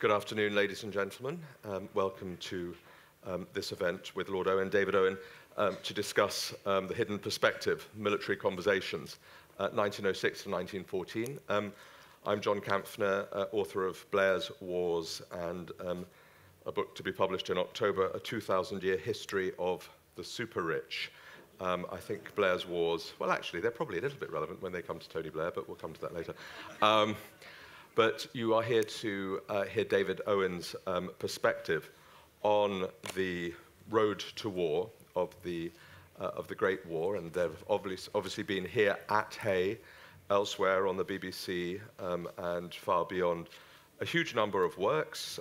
Good afternoon, ladies and gentlemen. Welcome to this event with Lord Owen, David Owen, to discuss the hidden perspective, military conversations, 1906 to 1914. I'm John Kampfner, author of Blair's Wars and a book to be published in October, A 2,000-Year History of the Super-Rich. I think Blair's Wars, well, actually, they're probably a little bit relevant when they come to Tony Blair, but we'll come to that later. But you are here to hear David Owen's perspective on the road to war of the Great War, and they've obviously been here at Hay, elsewhere on the BBC, and far beyond. A huge number of works,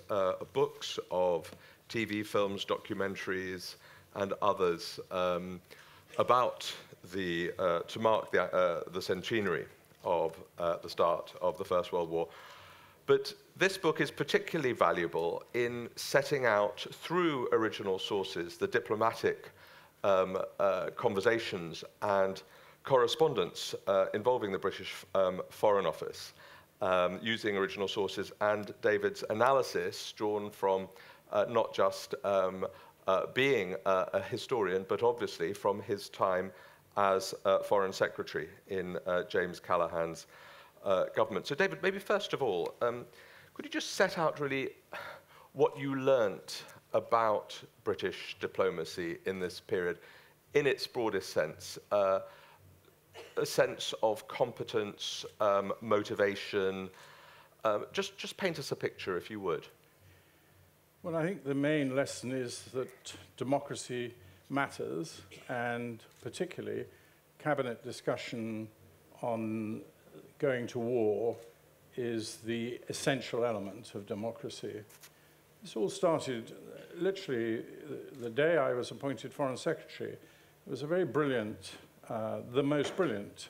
books, of TV, films, documentaries, and others about to mark the centenary of the start of the First World War. But this book is particularly valuable in setting out, through original sources, the diplomatic conversations and correspondence involving the British Foreign Office, using original sources and David's analysis drawn from not just being a historian, but obviously from his time as Foreign Secretary in James Callaghan's government. So David, maybe first of all, could you just set out really what you learnt about British diplomacy in this period, in its broadest sense, a sense of competence, motivation? Just paint us a picture, if you would. Well, I think the main lesson is that democracy matters, and particularly cabinet discussion on going to war is the essential element of democracy. This all started literally the day I was appointed Foreign Secretary. It was a very brilliant, the most brilliant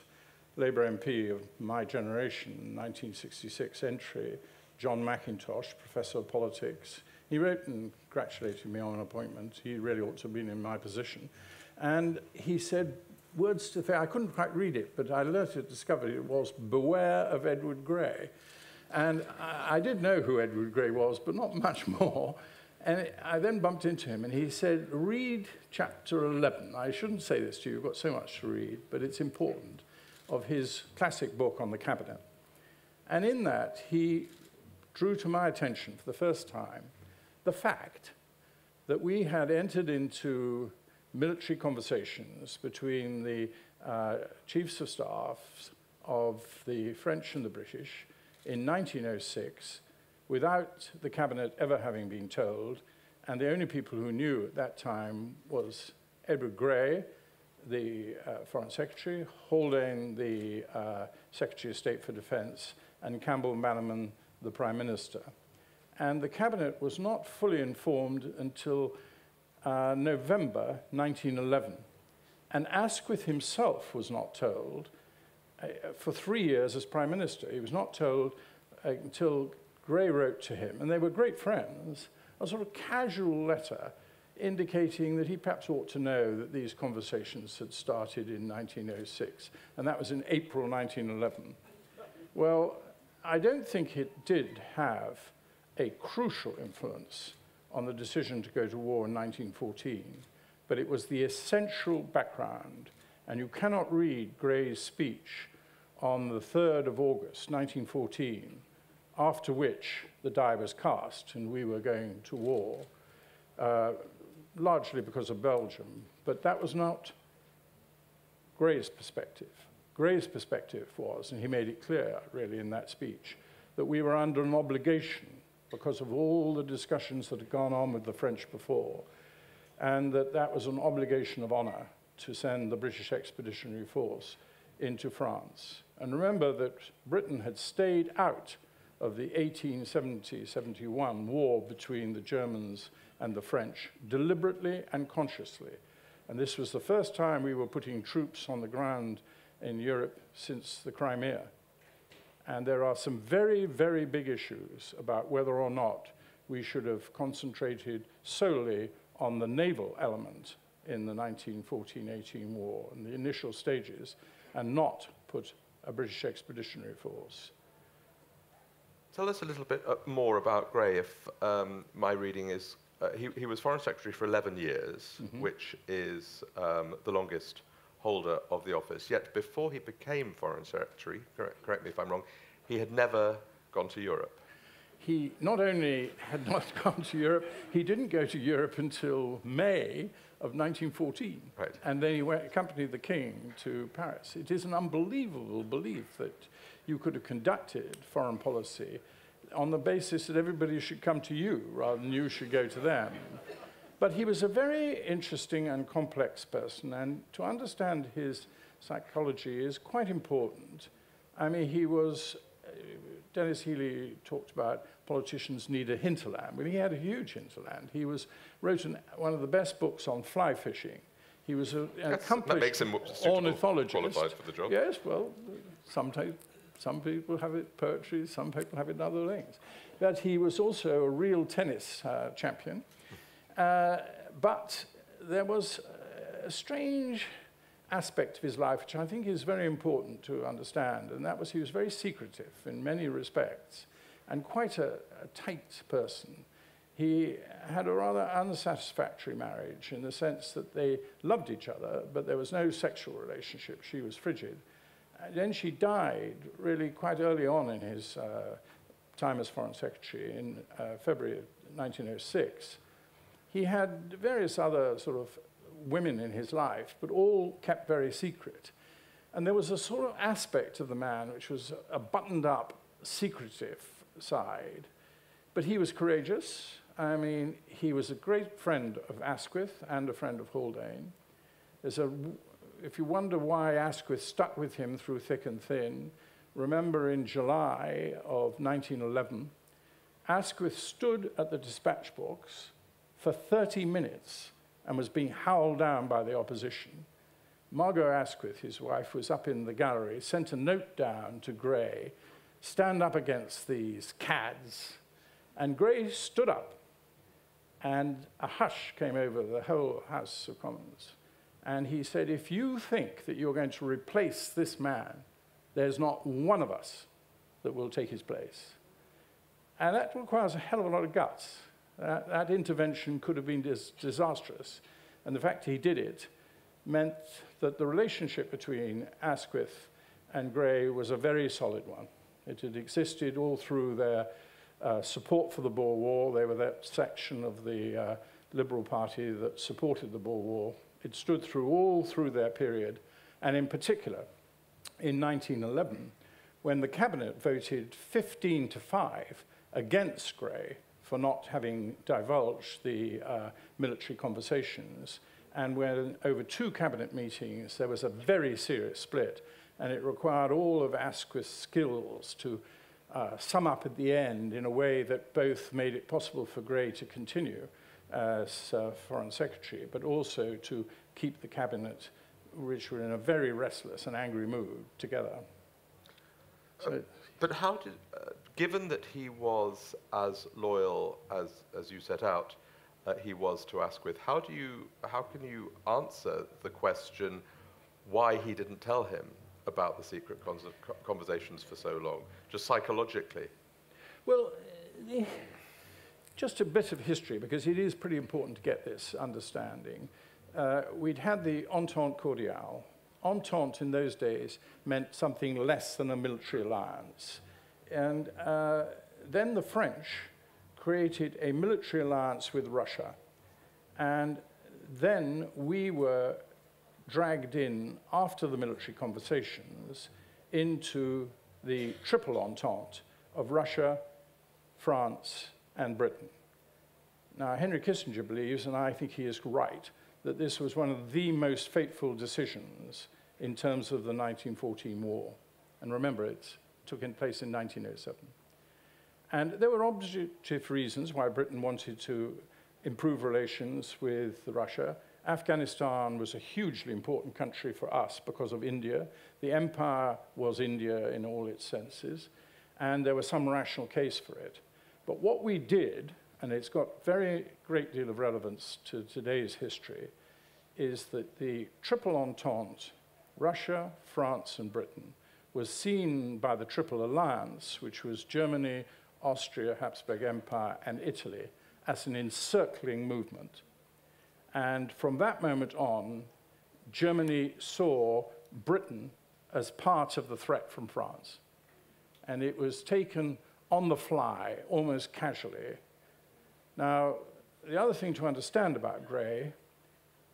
Labour MP of my generation, 1966 entry, John Mackintosh, Professor of Politics. He wrote and congratulated me on an appointment. He really ought to have been in my position. And he said words to the effect, I couldn't quite read it, but I later discovered it was, "Beware of Edward Grey." And I did know who Edward Grey was, but not much more. And I then bumped into him, and he said, read chapter 11. I shouldn't say this to you, you've got so much to read, but it's important, of his classic book on the cabinet. And in that, he drew to my attention for the first time the fact that we had entered into military conversations between the chiefs of staff of the French and the British in 1906 without the cabinet ever having been told, and the only people who knew at that time was Edward Grey, the Foreign Secretary, Haldane, the Secretary of State for Defense, and Campbell-Bannerman, the Prime Minister. And the cabinet was not fully informed until November 1911. And Asquith himself was not told for 3 years as Prime Minister. He was not told until Grey wrote to him, and they were great friends, a sort of casual letter indicating that he perhaps ought to know that these conversations had started in 1906, and that was in April 1911. Well, I don't think it did have a crucial influence on the decision to go to war in 1914, but it was the essential background, and you cannot read Grey's speech on the 3rd of August, 1914, after which the die was cast and we were going to war, largely because of Belgium, but that was not Grey's perspective. Grey's perspective was, and he made it clear, really, in that speech, that we were under an obligation because of all the discussions that had gone on with the French before, and that was an obligation of honor to send the British Expeditionary Force into France. And remember that Britain had stayed out of the 1870-71 war between the Germans and the French deliberately and consciously. And this was the first time we were putting troops on the ground in Europe since the Crimea. And there are some very, very big issues about whether or not we should have concentrated solely on the naval element in the 1914-18 war in the initial stages and not put a British Expeditionary Force. Tell us a little bit more about Grey. If my reading is, he was Foreign Secretary for 11 years, which is the longest holder of the office. Yet before he became Foreign Secretary, correct me if I'm wrong, he had never gone to Europe. He not only had not gone to Europe, he didn't go to Europe until May of 1914. Right. And then he accompanied the king to Paris. It is an unbelievable belief that you could have conducted foreign policy on the basis that everybody should come to you rather than you should go to them. But he was a very interesting and complex person, and to understand his psychology is quite important. I mean, he was, Dennis Healy talked about politicians need a hinterland. Well, he had a huge hinterland. He wrote one of the best books on fly fishing. He was an accomplished ornithologist. Qualified for the job. Yes, well, sometimes some people have it poetry, some people have it in other things. But he was also a real tennis champion. But there was a strange aspect of his life, which I think is very important to understand, and that was he was very secretive in many respects, and quite a tight person. He had a rather unsatisfactory marriage in the sense that they loved each other, but there was no sexual relationship. She was frigid. And then she died really quite early on in his time as Foreign Secretary in February of 1906. He had various other sort of women in his life, but all kept very secret. And there was a sort of aspect of the man which was a buttoned-up, secretive side. But he was courageous. I mean, he was a great friend of Asquith and a friend of Haldane. If you wonder why Asquith stuck with him through thick and thin, remember in July of 1911, Asquith stood at the dispatch box for 30 minutes and was being howled down by the opposition. Margot Asquith, his wife, was up in the gallery, sent a note down to Grey, stand up against these cads, and Grey stood up, and a hush came over the whole House of Commons. And he said, if you think that you're going to replace this man, there's not one of us that will take his place. And that requires a hell of a lot of guts. That intervention could have been disastrous. And the fact he did it meant that the relationship between Asquith and Grey was a very solid one. It had existed all through their support for the Boer War. They were that section of the Liberal Party that supported the Boer War. It stood all through their period, and in particular, in 1911, when the cabinet voted 15-5 against Grey for not having divulged the military conversations, and when over 2 cabinet meetings there was a very serious split, and it required all of Asquith's skills to sum up at the end in a way that both made it possible for Grey to continue as Foreign Secretary, but also to keep the cabinet, which were in a very restless and angry mood, together. But how did, given that he was as loyal as you set out, he was to Asquith, how can you answer the question why he didn't tell him about the secret conversations for so long, just psychologically? Well, just a bit of history, because it is pretty important to get this understanding. We'd had the Entente Cordiale. Entente in those days meant something less than a military alliance. And then the French created a military alliance with Russia. And then we were dragged in, after the military conversations, into the triple entente of Russia, France, and Britain. Now, Henry Kissinger believes, and I think he is right, that this was one of the most fateful decisions in terms of the 1914 war. And remember, it took place in 1907. And there were objective reasons why Britain wanted to improve relations with Russia. Afghanistan was a hugely important country for us because of India. The empire was India in all its senses, and there was some rational case for it. But what we did, and it's got very great deal of relevance to today's history, is that the Triple Entente, Russia, France, and Britain, was seen by the Triple Alliance, which was Germany, Austria, Habsburg Empire, and Italy as an encircling movement. And from that moment on, Germany saw Britain as part of the threat from France. And it was taken on the fly, almost casually. Now, the other thing to understand about Grey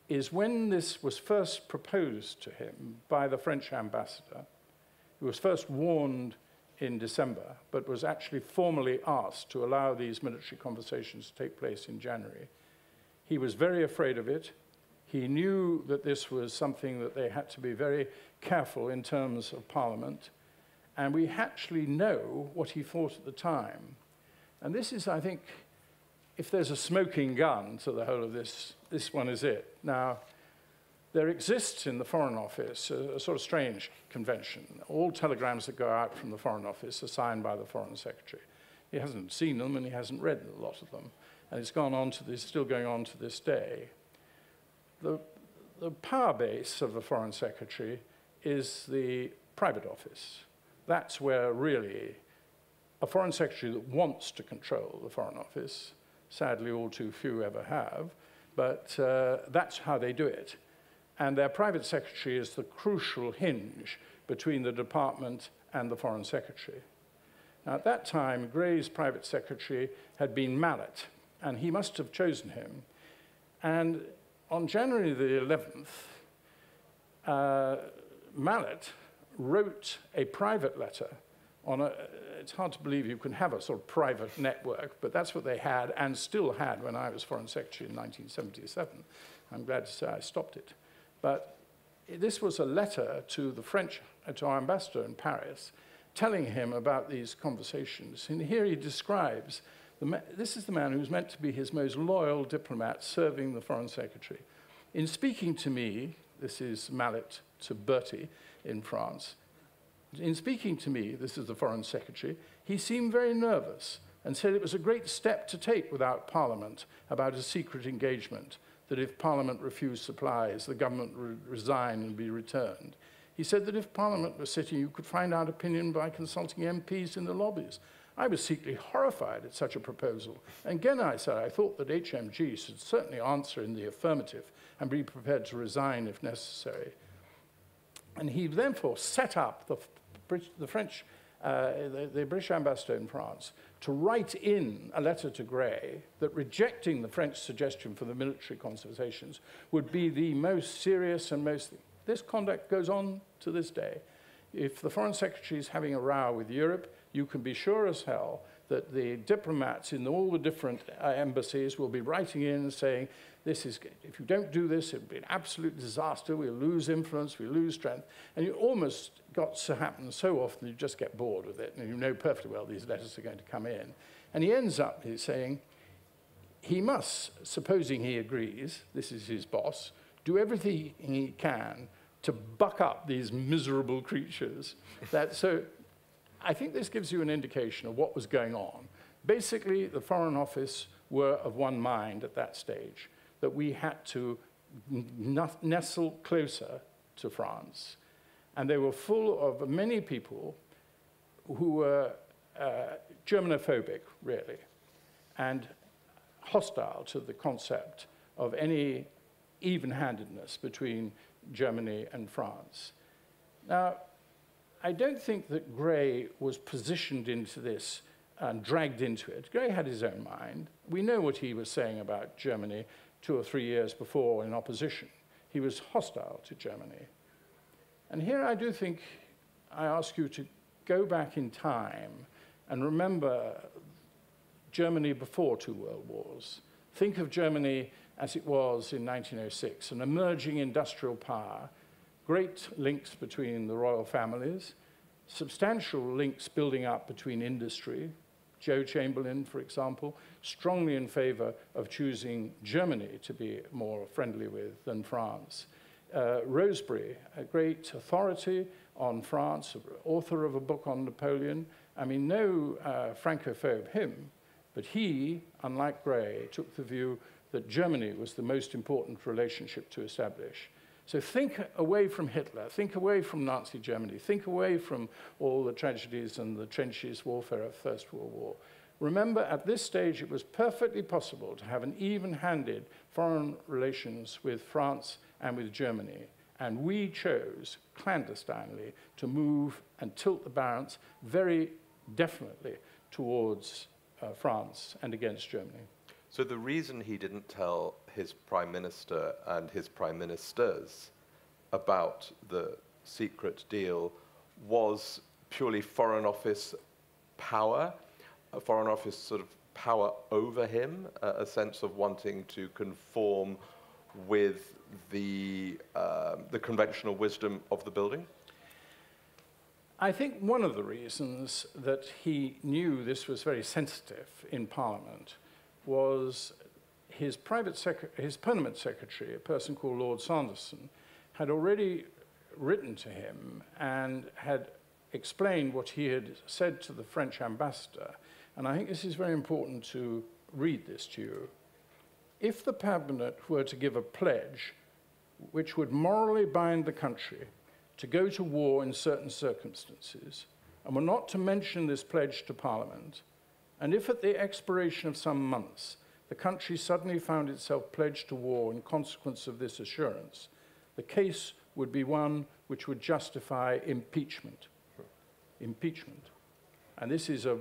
is when this was first proposed to him by the French ambassador, he was first warned in December, but was actually formally asked to allow these military conversations to take place in January. He was very afraid of it. He knew that this was something that they had to be very careful in terms of Parliament. And we actually know what he thought at the time. And this is, I think, if there's a smoking gun to the whole of this, this one is it. Now, there exists in the Foreign Office a sort of strange convention. All telegrams that go out from the Foreign Office are signed by the Foreign Secretary. He hasn't seen them and he hasn't read a lot of them. And it's gone on to this, still going on to this day. The power base of the Foreign Secretary is the private office. That's where really a Foreign Secretary that wants to control the Foreign Office, sadly all too few ever have, but that's how they do it. And their private secretary is the crucial hinge between the department and the Foreign Secretary. Now, at that time, Grey's private secretary had been Mallet, and he must have chosen him. And on January the 11th, Mallet wrote a private letter on a, it's hard to believe you can have a sort of private network, but that's what they had and still had when I was Foreign Secretary in 1977. I'm glad to say I stopped it. But this was a letter to the French, to our ambassador in Paris, telling him about these conversations. And here he describes, this is the man who's meant to be his most loyal diplomat serving the Foreign Secretary. In speaking to me, this is Mallet to Bertie in France, in speaking to me, this is the Foreign Secretary, he seemed very nervous and said it was a great step to take without Parliament about a secret engagement, that if Parliament refused supplies, the government would resign and be returned. He said that if Parliament was sitting, you could find out opinion by consulting MPs in the lobbies. I was secretly horrified at such a proposal. And again, I said, I thought that HMG should certainly answer in the affirmative and be prepared to resign if necessary. And he therefore set up the British ambassador in France to write in a letter to Grey that rejecting the French suggestion for the military conversations would be the most serious and most... This conduct goes on to this day. If the Foreign Secretary is having a row with Europe, you can be sure as hell that the diplomats in all the different embassies will be writing in and saying, this is, if you don't do this, it will be an absolute disaster, we'll lose influence, we'll lose strength. And it almost got to happen so often you just get bored with it, and you know perfectly well these letters are going to come in. And he ends up saying, he must, supposing he agrees, this is his boss, do everything he can to buck up these miserable creatures. So I think this gives you an indication of what was going on. Basically, the Foreign Office were of one mind at that stage, that we had to nestle closer to France. And they were full of many people who were Germanophobic, really, and hostile to the concept of any even-handedness between Germany and France. Now, I don't think that Grey was positioned into this and dragged into it. Grey had his own mind. We know what he was saying about Germany 2 or 3 years before in opposition. He was hostile to Germany. And here I do think I ask you to go back in time and remember Germany before 2 world wars. Think of Germany as it was in 1906, an emerging industrial power, great links between the royal families, substantial links building up between industry. Joe Chamberlain, for example, strongly in favor of choosing Germany to be more friendly with than France. Rosebery, a great authority on France, author of a book on Napoleon. I mean, no Francophobe him, but he, unlike Grey, took the view that Germany was the most important relationship to establish. So think away from Hitler, think away from Nazi Germany, think away from all the tragedies and the trenches warfare of the First World War. Remember, at this stage, it was perfectly possible to have an even-handed foreign relations with France and with Germany. And we chose, clandestinely, to move and tilt the balance very definitely towards France and against Germany. So the reason he didn't tell his prime minister and his prime ministers about the secret deal was purely Foreign Office power, a Foreign Office sort of power over him, a sense of wanting to conform with the conventional wisdom of the building? I think one of the reasons that he knew this was very sensitive in Parliament was his permanent secretary, a person called Lord Sanderson, had already written to him and had explained what he had said to the French ambassador. And I think this is very important to read this to you. If the cabinet were to give a pledge which would morally bind the country to go to war in certain circumstances, and were not to mention this pledge to Parliament, and if at the expiration of some months the country suddenly found itself pledged to war in consequence of this assurance, the case would be one which would justify impeachment. Impeachment. And this is of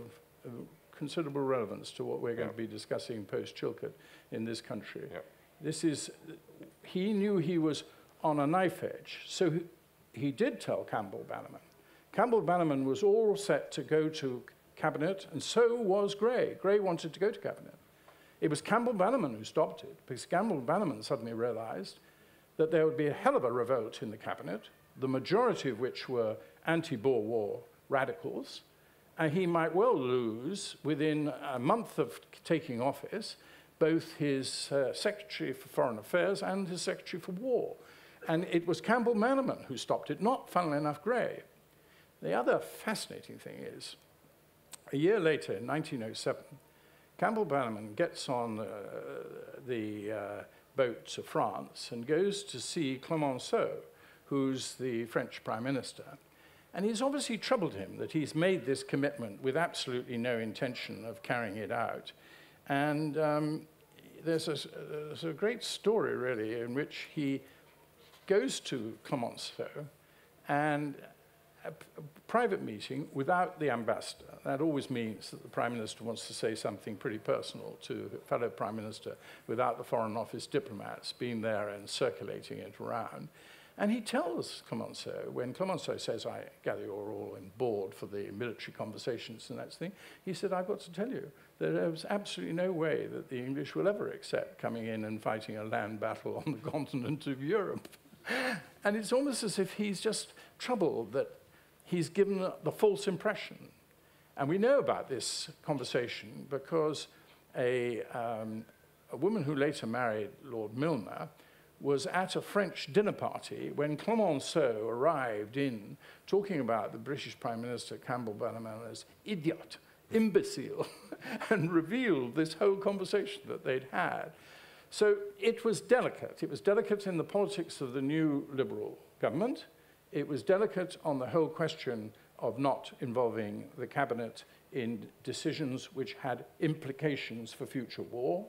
considerable relevance to what we're going to be discussing post-Chilcot in this country. He knew he was on a knife edge, so he did tell Campbell-Bannerman. Campbell-Bannerman was all set to go to Cabinet, and so was Grey. Grey wanted to go to Cabinet. It was Campbell-Bannerman who stopped it, because Campbell-Bannerman suddenly realized that there would be a hell of a revolt in the Cabinet, the majority of which were anti-Boer War radicals, and he might well lose, within a month of taking office, both his Secretary for Foreign Affairs and his Secretary for War. And it was Campbell-Bannerman who stopped it, not, funnily enough, Grey. The other fascinating thing is, a year later, in 1907, Campbell-Bannerman gets on the boat to France and goes to see Clemenceau, who's the French Prime Minister. And he's obviously troubled him that he's made this commitment with absolutely no intention of carrying it out. And there's a great story, really, in which he goes to Clemenceau and a private meeting without the ambassador. That always means that the Prime Minister wants to say something pretty personal to a fellow Prime Minister without the Foreign Office diplomats being there and circulating it around. And he tells Clemenceau, when Clemenceau says, I gather you're all on board for the military conversations and that thing, he said, I've got to tell you that there's absolutely no way that the English will ever accept coming in and fighting a land battle on the continent of Europe. And it's almost as if he's just troubled that he's given the false impression. And we know about this conversation because a woman who later married Lord Milner was at a French dinner party when Clemenceau arrived in, talking about the British Prime Minister Campbell-Bannerman as idiot, imbecile, and revealed this whole conversation that they'd had. So it was delicate. It was delicate in the politics of the new Liberal government. It was delicate on the whole question of not involving the cabinet in decisions which had implications for future war.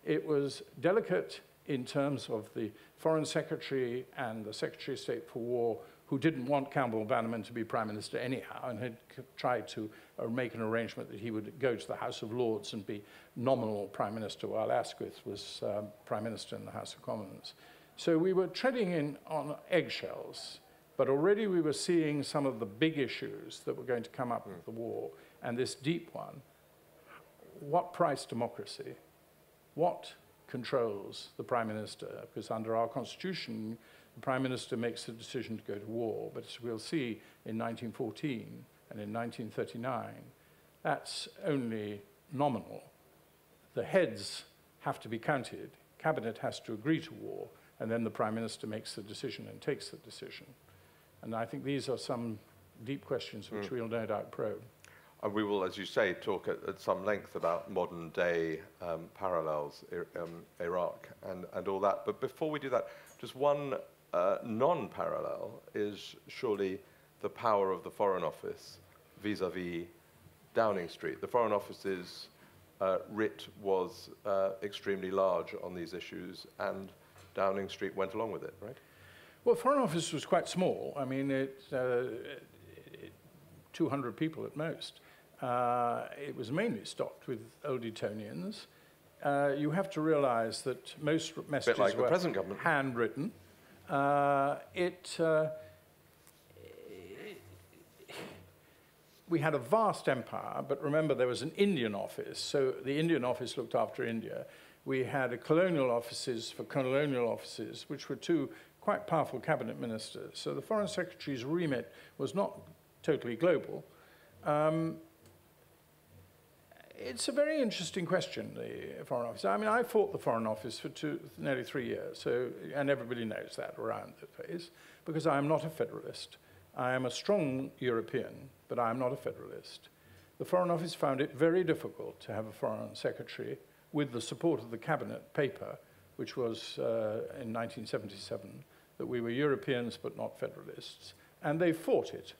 It was delicate in terms of the Foreign Secretary and the Secretary of State for War, who didn't want Campbell-Bannerman to be Prime Minister anyhow and had tried to make an arrangement that he would go to the House of Lords and be nominal Prime Minister while Asquith was Prime Minister in the House of Commons. So we were treading in on eggshells, but already we were seeing some of the big issues that were going to come up with the war, and this deep one. What price democracy? What controls the Prime Minister? Because under our Constitution, the Prime Minister makes the decision to go to war, but as we'll see in 1914 and in 1939, that's only nominal. The heads have to be counted, Cabinet has to agree to war, and then the Prime Minister makes the decision and takes the decision. And I think these are some deep questions which we'll no doubt probe. And we will, as you say, talk at some length about modern-day parallels, Iraq and all that. But before we do that, just one non-parallel is surely the power of the Foreign Office vis-à-vis Downing Street. The Foreign Office is writ was extremely large on these issues, and Downing Street went along with it, right? Well, Foreign Office was quite small. I mean, 200 people at most. It was mainly stocked with old Etonians. You have to realize that most messages like the were present government. handwritten. We had a vast empire, but remember there was an Indian office, so the Indian office looked after India. We had colonial offices for colonial offices, which were two quite powerful cabinet ministers. So the Foreign Secretary's remit was not totally global. It's a very interesting question, the Foreign Office. I mean, I fought the Foreign Office for nearly 3 years, and everybody knows that around the place, because I am not a federalist. I am a strong European, but I am not a federalist. The Foreign Office found it very difficult to have a Foreign Secretary with the support of the Cabinet paper, which was in 1977, that we were Europeans but not federalists, and they fought it.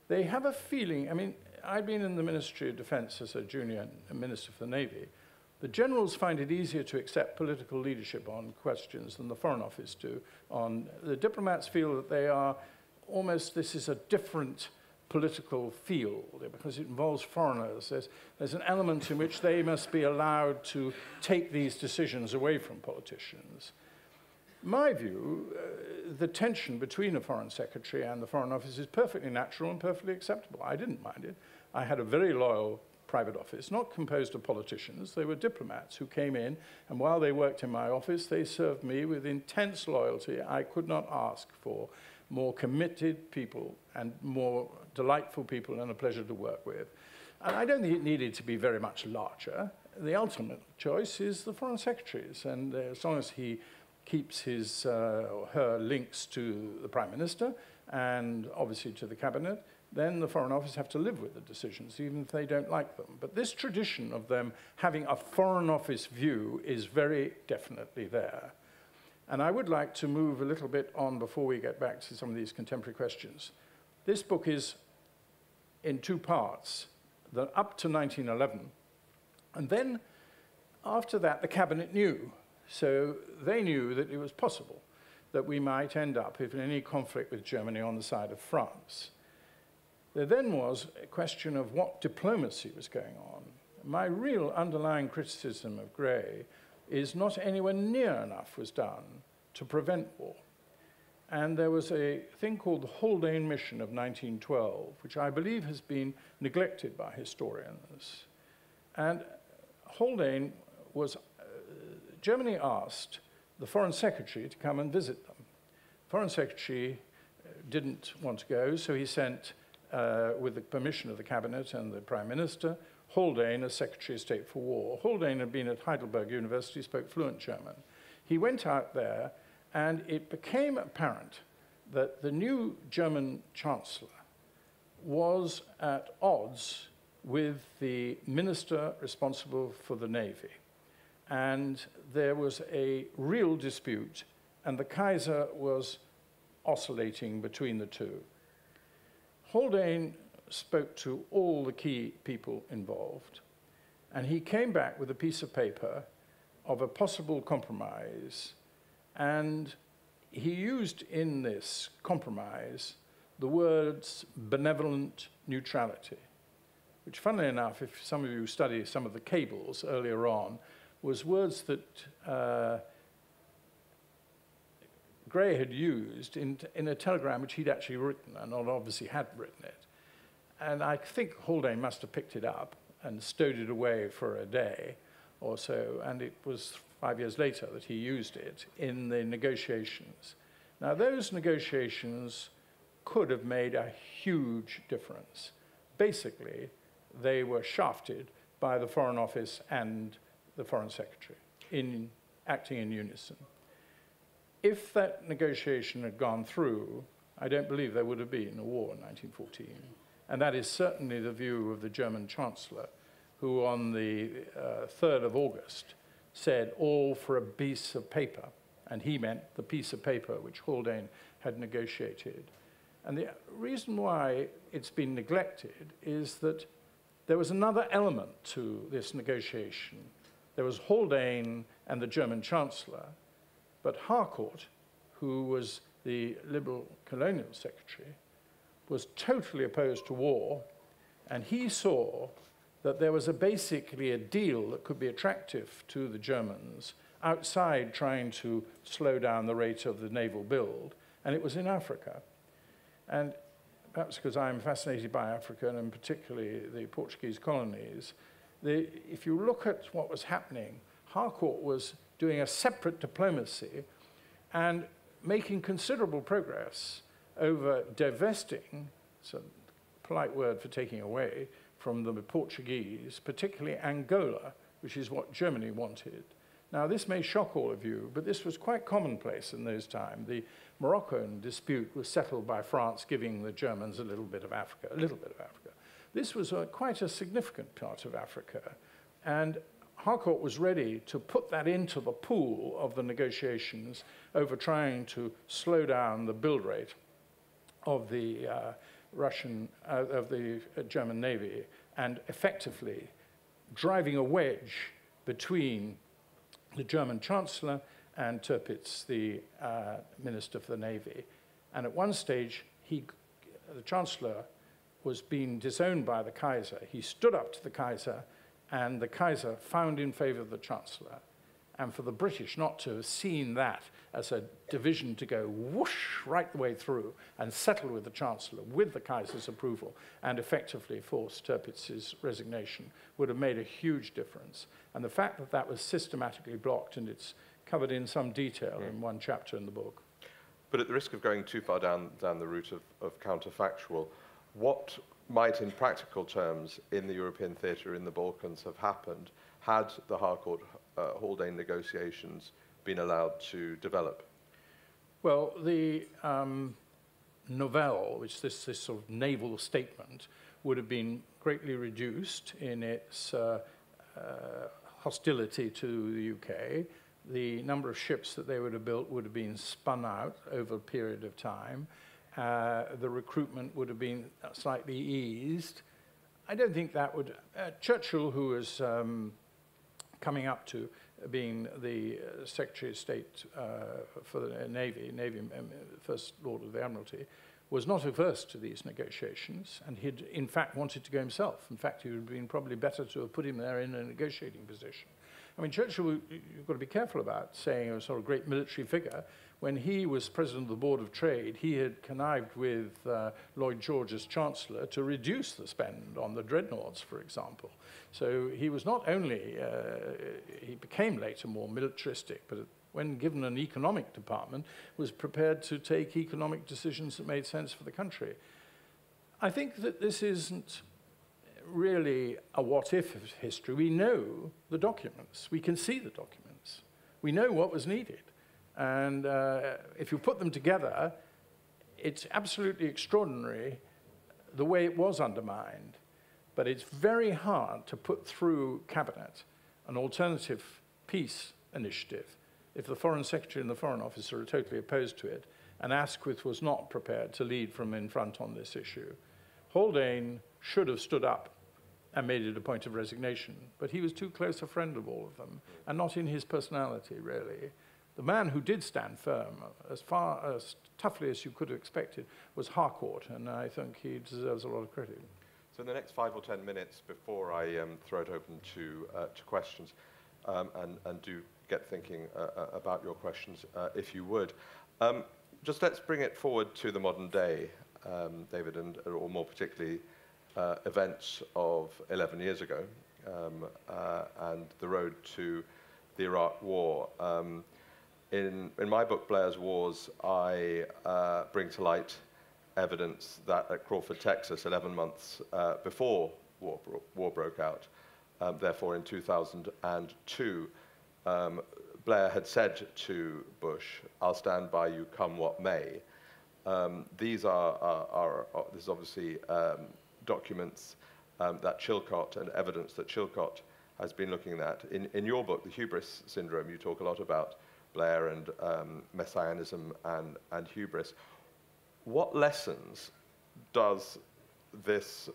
They have a feeling, I mean, I've been in the Ministry of Defense as a junior minister for the Navy. The generals find it easier to accept political leadership on questions than the Foreign Office do. The diplomats feel that they are almost, this is a different political field because it involves foreigners. There's an element in which they must be allowed to take these decisions away from politicians. My view, the tension between the Foreign Secretary and the Foreign Office is perfectly natural and perfectly acceptable. I didn't mind it. I had a very loyal private office, not composed of politicians. They were diplomats who came in, and while they worked in my office, they served me with intense loyalty. I could not ask for more committed people and more delightful people and a pleasure to work with. And I don't think it needed to be very much larger. The ultimate choice is the Foreign Secretary's, and as long as he keeps his or her links to the Prime Minister and obviously to the Cabinet, then the Foreign Office have to live with the decisions, even if they don't like them. But this tradition of them having a Foreign Office view is very definitely there. And I would like to move a little bit on before we get back to some of these contemporary questions. This book is in two parts, up to 1911. And then after that, the Cabinet knew. So they knew that it was possible that we might end up in any conflict with Germany on the side of France. There then was a question of what diplomacy was going on. My real underlying criticism of Grey is not anywhere near enough was done to prevent war. And there was a thing called the Haldane Mission of 1912, which I believe has been neglected by historians. And Haldane was, Germany asked the Foreign Secretary to come and visit them. The Foreign Secretary didn't want to go, so he sent, with the permission of the Cabinet and the Prime Minister, Haldane as Secretary of State for War. Haldane had been at Heidelberg University, spoke fluent German. He went out there, and it became apparent that the new German Chancellor was at odds with the minister responsible for the Navy. And there was a real dispute, and the Kaiser was oscillating between the two. Haldane spoke to all the key people involved, and he came back with a piece of paper of a possible compromise, and he used in this compromise the words benevolent neutrality, which, funnily enough, if some of you study some of the cables earlier on, was words that Grey had used in a telegram which he'd actually written, and obviously had written it. And I think Haldane must have picked it up and stowed it away for a day or so, and it was 5 years later that he used it in the negotiations. Now, those negotiations could have made a huge difference. Basically, they were shafted by the Foreign Office and the Foreign Secretary in acting in unison. If that negotiation had gone through, I don't believe there would have been a war in 1914. And that is certainly the view of the German Chancellor, who on the 3rd of August said, all for a piece of paper. And he meant the piece of paper which Haldane had negotiated. And the reason why it's been neglected is that there was another element to this negotiation. There was Haldane and the German Chancellor, but Harcourt, who was the Liberal Colonial Secretary, was totally opposed to war, and he saw that there was basically a deal that could be attractive to the Germans outside trying to slow down the rate of the naval build, and it was in Africa. And perhaps because I'm fascinated by Africa, and particularly the Portuguese colonies, if you look at what was happening, Harcourt was doing a separate diplomacy and making considerable progress over divesting, it's a polite word for taking away, from the Portuguese, particularly Angola, which is what Germany wanted. Now, this may shock all of you, but this was quite commonplace in those times. The Moroccan dispute was settled by France giving the Germans a little bit of Africa. This was quite a significant part of Africa, and Harcourt was ready to put that into the pool of the negotiations over trying to slow down the build rate of the German Navy, and effectively driving a wedge between the German Chancellor and Tirpitz, the Minister for the Navy. And at one stage, the Chancellor was being disowned by the Kaiser. He stood up to the Kaiser, and the Kaiser found in favor of the Chancellor. And for the British not to have seen that as a division to go whoosh right the way through and settle with the Chancellor with the Kaiser's approval and effectively force Tirpitz's resignation would have made a huge difference. And the fact that that was systematically blocked, and it's covered in some detail in one chapter in the book. But at the risk of going too far down the route of counterfactual, what might in practical terms in the European theatre in the Balkans have happened had the Harcourt-Haldane negotiations been allowed to develop? Well, the novelle, which this sort of naval statement, would have been greatly reduced in its hostility to the UK. The number of ships that they would have built would have been spun out over a period of time. The recruitment would have been slightly eased. I don't think that would... Churchill, who was coming up to being the Secretary of State for the Navy, First Lord of the Admiralty, was not averse to these negotiations, and he'd in fact wanted to go himself. In fact, it would have been probably better to have put him there in a negotiating position. I mean, Churchill, you've got to be careful about saying a sort of great military figure. When he was president of the Board of Trade, he had connived with Lloyd George as Chancellor to reduce the spend on the dreadnoughts, for example. So he was not only, he became later more militaristic, but when given an economic department, was prepared to take economic decisions that made sense for the country. I think that this isn't really a what-if of history. We know the documents. We can see the documents. We know what was needed. And if you put them together, it's absolutely extraordinary the way it was undermined. But it's very hard to put through Cabinet an alternative peace initiative if the Foreign Secretary and the Foreign Office are totally opposed to it, and Asquith was not prepared to lead from in front on this issue. Haldane should have stood up and made it a point of resignation, but he was too close a friend of all of them, and not in his personality, really. The man who did stand firm, as far as toughly as you could have expected, was Harcourt, and I think he deserves a lot of credit. So in the next 5 or 10 minutes before I throw it open to questions, and do get thinking about your questions, if you would, just let's bring it forward to the modern day, David, or more particularly events of 11 years ago, and the road to the Iraq War. In my book, Blair's Wars, I bring to light evidence that at Crawford, Texas, 11 months before war broke out, therefore in 2002, Blair had said to Bush, "I'll stand by you come what may." These are this is obviously documents that Chilcot, and evidence that Chilcot has been looking at. In your book, The Hubris Syndrome, you talk a lot about Blair and messianism and hubris. What lessons does this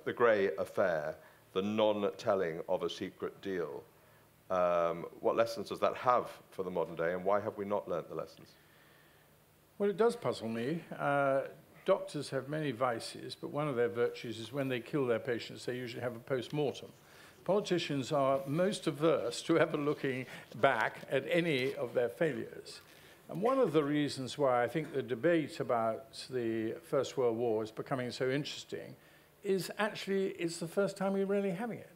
the Grey affair, the non-telling of a secret deal, what lessons does that have for the modern day, and why have we not learnt the lessons? Well, it does puzzle me. Doctors have many vices, but one of their virtues is when they kill their patients, they usually have a post-mortem. Politicians are most averse to ever looking back at any of their failures. And one of the reasons why I think the debate about the First World War is becoming so interesting is actually it's the first time we're really having it.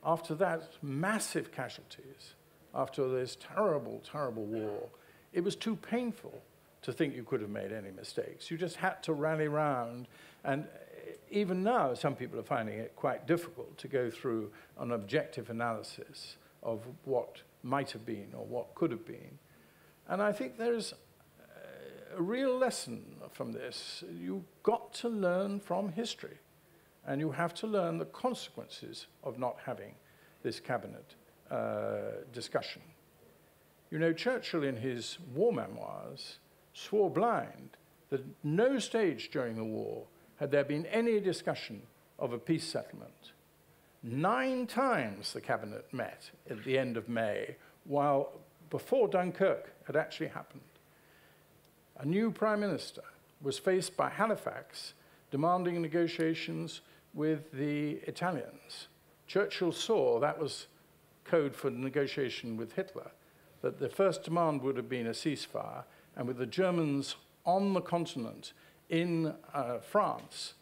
After that, massive casualties, after this terrible, terrible war, it was too painful to think you could have made any mistakes. You just had to rally round. And even now, some people are finding it quite difficult to go through an objective analysis of what might have been or what could have been. And I think there's a real lesson from this. You've got to learn from history. And you have to learn the consequences of not having this cabinet discussion. You know, Churchill in his war memoirs swore blind that at no stage during the war had there been any discussion of a peace settlement. 9 times the cabinet met at the end of May, while before Dunkirk had actually happened. A new Prime Minister was faced by Halifax demanding negotiations with the Italians. Churchill saw that was code for negotiation with Hitler, that the first demand would have been a ceasefire, and with the Germans on the continent in France,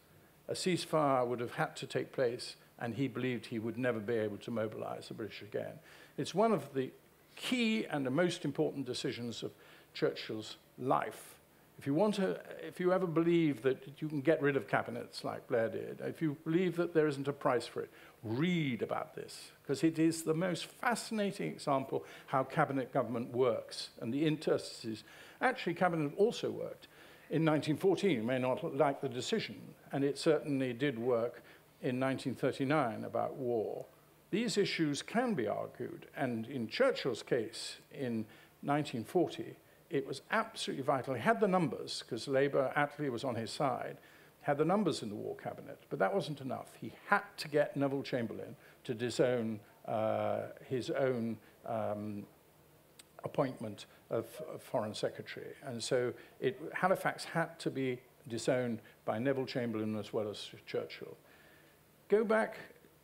a ceasefire would have had to take place, and he believed he would never be able to mobilize the British again. It's one of the key and the most important decisions of Churchill's life. If you ever believe that you can get rid of cabinets like Blair did, if you believe that there isn't a price for it, read about this, because it is the most fascinating example how cabinet government works and the interstices. Actually, cabinet also worked in 1914. You may not like the decision, and it certainly did work in 1939 about war. These issues can be argued, and in Churchill's case in 1940, it was absolutely vital. He had the numbers, because Labour, Attlee was on his side, had the numbers in the war cabinet, but that wasn't enough. He had to get Neville Chamberlain to disown his own appointment of Foreign Secretary. And so Halifax had to be disowned by Neville Chamberlain as well as Churchill. Go back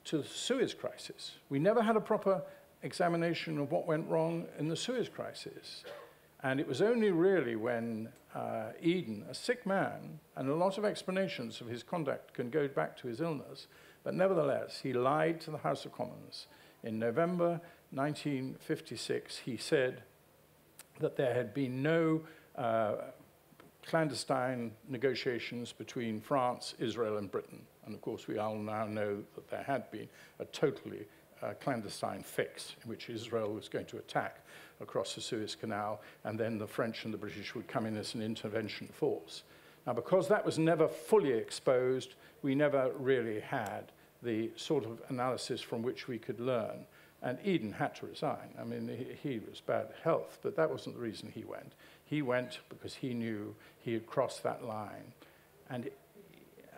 to the Suez Crisis. We never had a proper examination of what went wrong in the Suez Crisis. And it was only really when Eden, a sick man, and a lot of explanations of his conduct can go back to his illness, but nevertheless, he lied to the House of Commons. In November 1956, he said that there had been no clandestine negotiations between France, Israel, and Britain. And of course, we all now know that there had been a totally clandestine fix in which Israel was going to attack across the Suez Canal, and then the French and the British would come in as an intervention force. Now, because that was never fully exposed, we never really had the sort of analysis from which we could learn. And Eden had to resign. I mean, he was bad health, but that wasn't the reason he went. He went because he knew he had crossed that line. And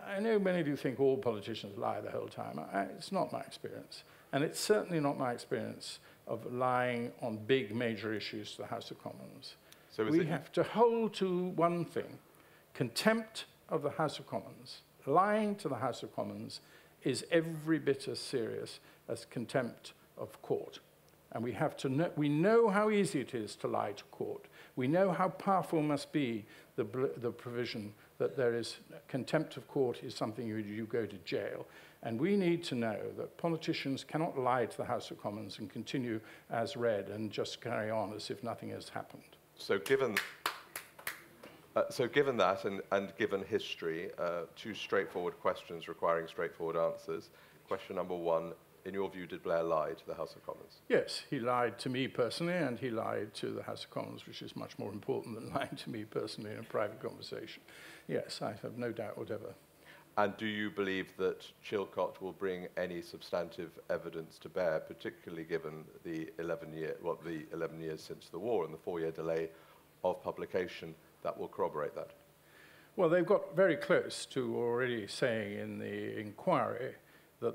I know many of you think all politicians lie the whole time. It's not my experience. And it's certainly not my experience of lying on big major issues to the House of Commons. So we have to hold to one thing. Contempt of the House of Commons. Lying to the House of Commons is every bit as serious as contempt of court. And we have to know, we know how easy it is to lie to court. We know how powerful must be the provision that there is contempt of court is something you go to jail. And we need to know that politicians cannot lie to the House of Commons and continue as read and just carry on as if nothing has happened. So given that and given history, 2 straightforward questions requiring straightforward answers. Question number 1, in your view, did Blair lie to the House of Commons? Yes, he lied to me personally, and he lied to the House of Commons, which is much more important than lying to me personally in a private conversation. Yes, I have no doubt whatever. And do you believe that Chilcot will bring any substantive evidence to bear, particularly given the 11 years since the war and the 4-year delay of publication that will corroborate that? Well, they've got very close to already saying in the inquiry that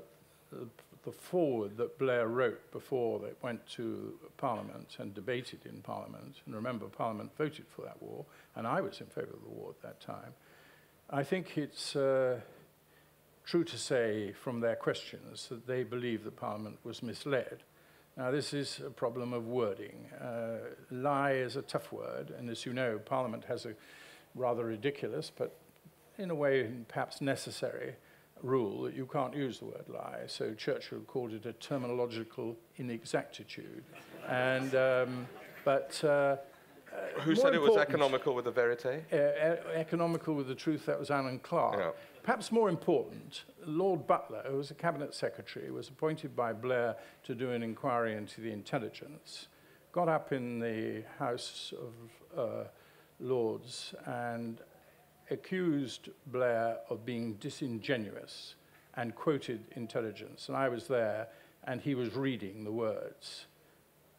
the foreword that Blair wrote before they went to Parliament and debated in Parliament, and remember, Parliament voted for that war, and I was in favour of the war at that time. I think it's true to say from their questions that they believe that Parliament was misled. Now, this is a problem of wording. Lie is a tough word, and as you know, Parliament has a rather ridiculous, but in a way perhaps necessary, rule that you can't use the word lie. So Churchill called it a terminological inexactitude. And, who said it was economical with the verite? Economical with the truth, that was Alan Clark. Yeah. Perhaps more important, Lord Butler, who was a cabinet secretary, was appointed by Blair to do an inquiry into the intelligence, got up in the House of Lords and accused Blair of being disingenuous and quoted intelligence. And I was there, and he was reading the words.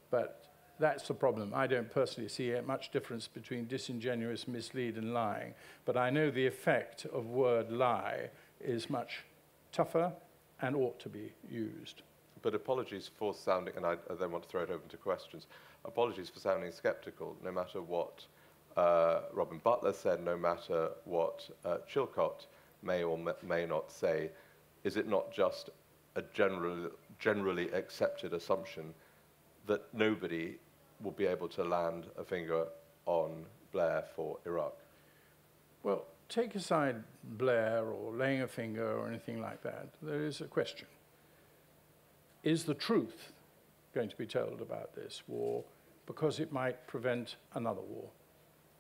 But that's the problem. I don't personally see much difference between disingenuous, mislead, and lying. But I know the effect of word lie is much tougher and ought to be used. But apologies for sounding, and I then want to throw it open to questions, apologies for sounding sceptical, no matter what Robin Butler said, no matter what Chilcot may or may not say. Is it not just a generally accepted assumption that nobody will be able to land a finger on Blair for Iraq? Well, take aside Blair or laying a finger or anything like that, there is a question. Is the truth going to be told about this war because it might prevent another war?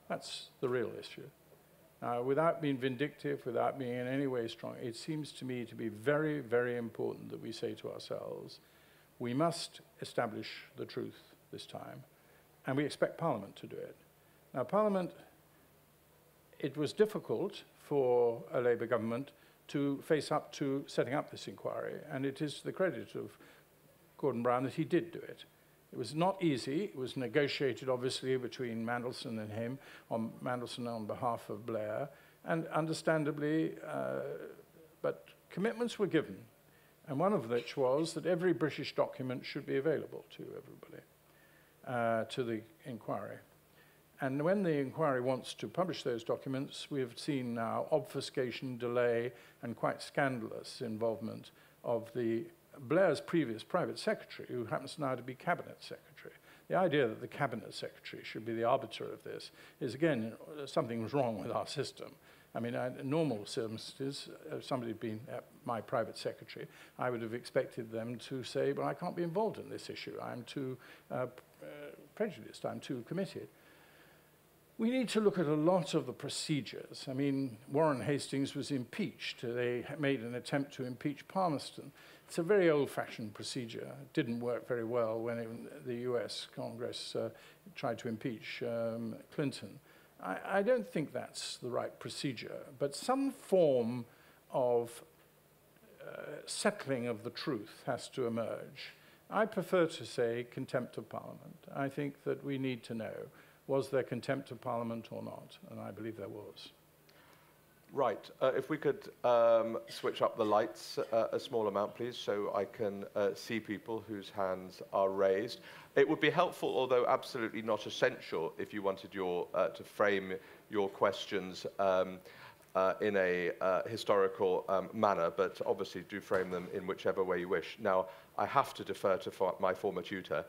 That's the real issue. Without being vindictive, without being in any way strong, it seems to me to be very, very important that we say to ourselves, we must establish the truth this time, and we expect Parliament to do it. Now, Parliament, it was difficult for a Labour government to face up to setting up this inquiry, and it is to the credit of Gordon Brown that he did do it. It was not easy. It was negotiated, obviously, between Mandelson and him, Mandelson on behalf of Blair, and understandably, but commitments were given, and one of which was that every British document should be available to everybody, to the inquiry. And when the inquiry wants to publish those documents, we have seen now obfuscation, delay, and quite scandalous involvement of Blair's previous private secretary, who happens now to be cabinet secretary. The idea that the cabinet secretary should be the arbiter of this is, again, something's wrong with our system. I mean, in normal circumstances, if somebody had been my private secretary, I would have expected them to say, well, I can't be involved in this issue. I'm too prejudiced. I'm too committed. We need to look at a lot of the procedures. I mean, Warren Hastings was impeached. They made an attempt to impeach Palmerston. It's a very old-fashioned procedure. It didn't work very well when the US Congress tried to impeach Clinton. I don't think that's the right procedure, but some form of settling of the truth has to emerge. I prefer to say contempt of Parliament. I think that we need to know, was there contempt of Parliament or not? And I believe there was. Right. If we could switch up the lights a small amount, please, so I can see people whose hands are raised. It would be helpful, although absolutely not essential, if you wanted to frame your questions in a historical manner, but obviously do frame them in whichever way you wish. Now, I have to defer to my former tutor,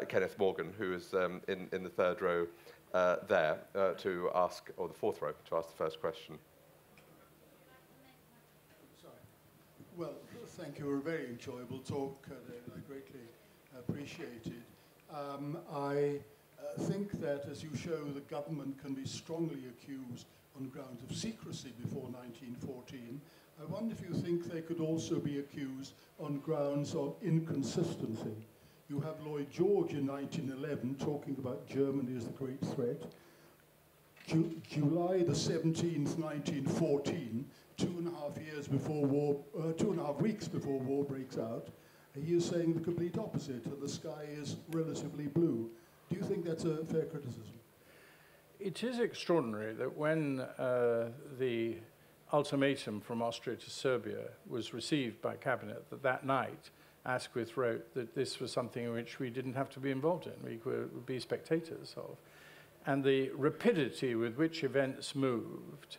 Kenneth Morgan, who is in the third row there, to ask, or the fourth row, to ask the first question. Well, thank you. A very enjoyable talk, David. I greatly appreciate it. I think that, as you show, the government can be strongly accused on grounds of secrecy before 1914. I wonder if you think they could also be accused on grounds of inconsistency. You have Lloyd George in 1911 talking about Germany as the great threat. July the 17th, 1914, 2.5 weeks before war breaks out, he is saying the complete opposite, that the sky is relatively blue. Do you think that's a fair criticism? It is extraordinary that when the ultimatum from Austria to Serbia was received by Cabinet, that night Asquith wrote that this was something in which we didn't have to be involved in, we could be spectators of. And the rapidity with which events moved.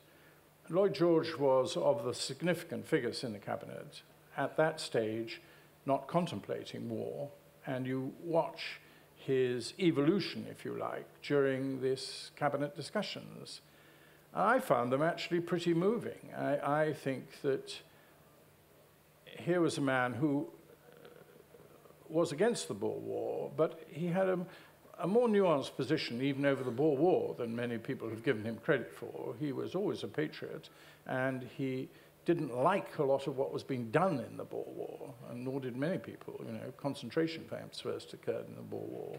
Lloyd George was of the significant figures in the Cabinet at that stage, not contemplating war, and you watch his evolution, if you like, during this Cabinet discussions. I found them actually pretty moving. I think that here was a man who was against the Boer War, but he had a more nuanced position even over the Boer War than many people have given him credit for. He was always a patriot, and he didn't like a lot of what was being done in the Boer War, and nor did many people. You know, concentration camps first occurred in the Boer War.